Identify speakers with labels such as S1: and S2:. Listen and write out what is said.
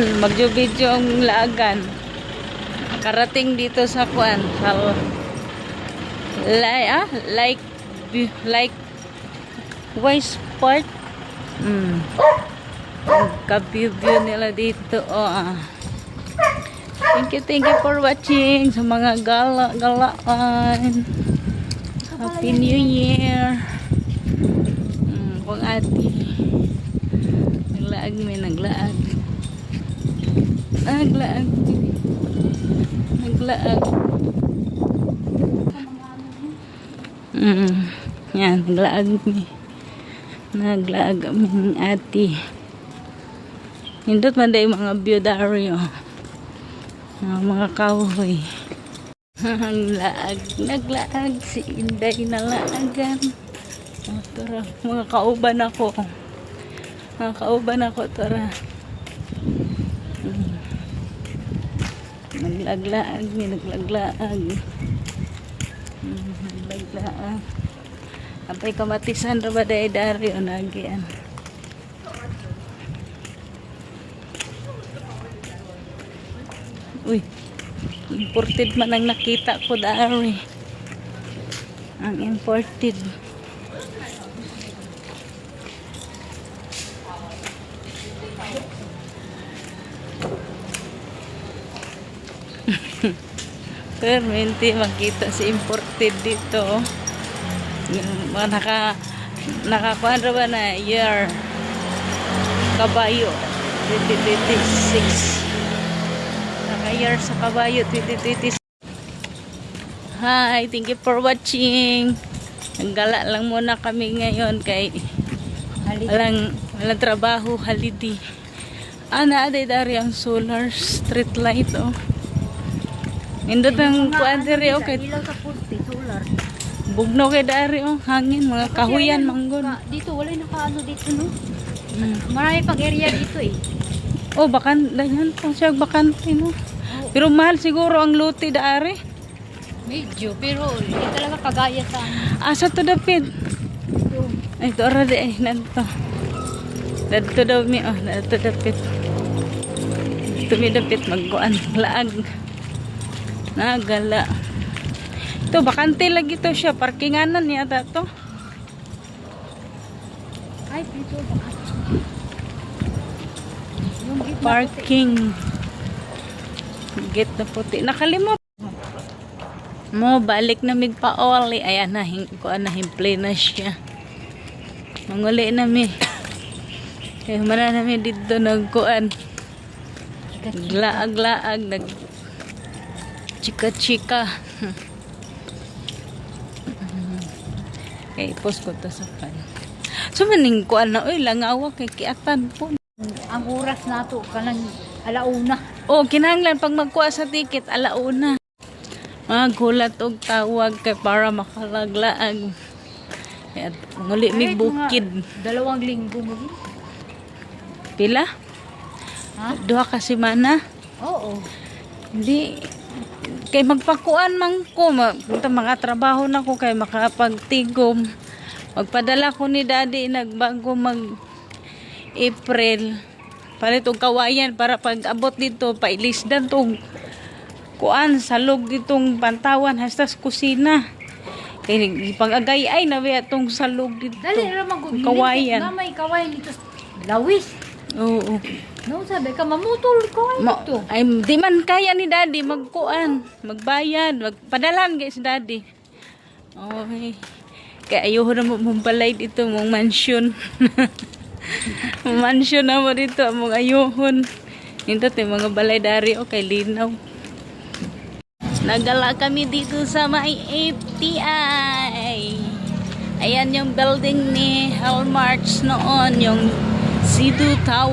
S1: Magjo-video ang laagan. Karating dito sa kuan. Sa like Wise Park. Ka-view nila dito. Thank you for watching sa mga galaan. Happy New Year. Kung ati naglaag. Yan, naglaag aming ati. Hindot man day mga biodaryo, mga kahoy. Naglaag si Inday na laagan. Tara, mga kauban ako. Tara. Naglaglaag. Apay kamatisan ra ba day dari o nagian. Uy, imported man ang nakita ko dari. Ang imported. Permente makita si imported dito. Nakakuha ba na year kabayo 2026. Naka-year sa kabayo 2026. Hi, thank you for watching. Naggala lang muna kami ngayon kay walang trabaho, holiday. Aday dari ang solar street light Indot ang kuan diri okay.
S2: Ilaw sa poste solar.
S1: Bugnaw kay dari hangin mga kahuyan manggon.
S2: Dito wala nakaano dito no. Marami pang area dito
S1: Bakan dayan pa siya bakante no. Pero mahal siguro ang lote dari.
S2: Medyo pero hindi talaga kagaya sa
S1: Asa to dapit? Ito ara di nanto. Dadto daw mi dadto dapit. Tumidapit magkuan laag. Nagala. Ito, bakante lagi to siya. Parkinganan yata to.
S2: Ay, dito
S1: Parking. Gate na puti. Nakalimot. Balik na migpaoli. Ayan na, himple na siya. Manguli na mi. Kaya mana namin dito nagkuan. Glaag, chika. Okay, post ko to sa pan. So maning kuan na langawa kay kiatan po.
S2: Ang oras nato kanang alauna.
S1: Kinahanglan pag magkuha sa ticket alauna. Gulat og tawag kay para makalaglaag. Kaya nguli mig bukid.
S2: 2 linggo mo din.
S1: Pila?
S2: Ha?
S1: 2 ka semana?
S2: Oo.
S1: Hindi kay magpakuan man ko mga trabaho na ko kay makapagtigom. Magpadala ko ni daddy nagbago mag April palit og kawayan para pag abot dito pailisdan tong kuan salog ditong pantawan hasta sa kusina kay pag-agay ay nabi atong salog dito.
S2: Dali ra magud
S1: kawayan.
S2: May kawayan dito. Lawis.
S1: Oo.
S2: No, sabi ka mamutol ko ito.
S1: Ay di man kaya ni daddy magkuan, magbayad, magpadalan kay si daddy. Okay. Kaya ayoko na mong balay dito mong mansion. Mansion na mo dito mong ayuhon. Ito mga balay dari okay linaw. Nagala kami dito sa may FTI. Ayan yung building ni Hallmarks noon, yung C2 Tower.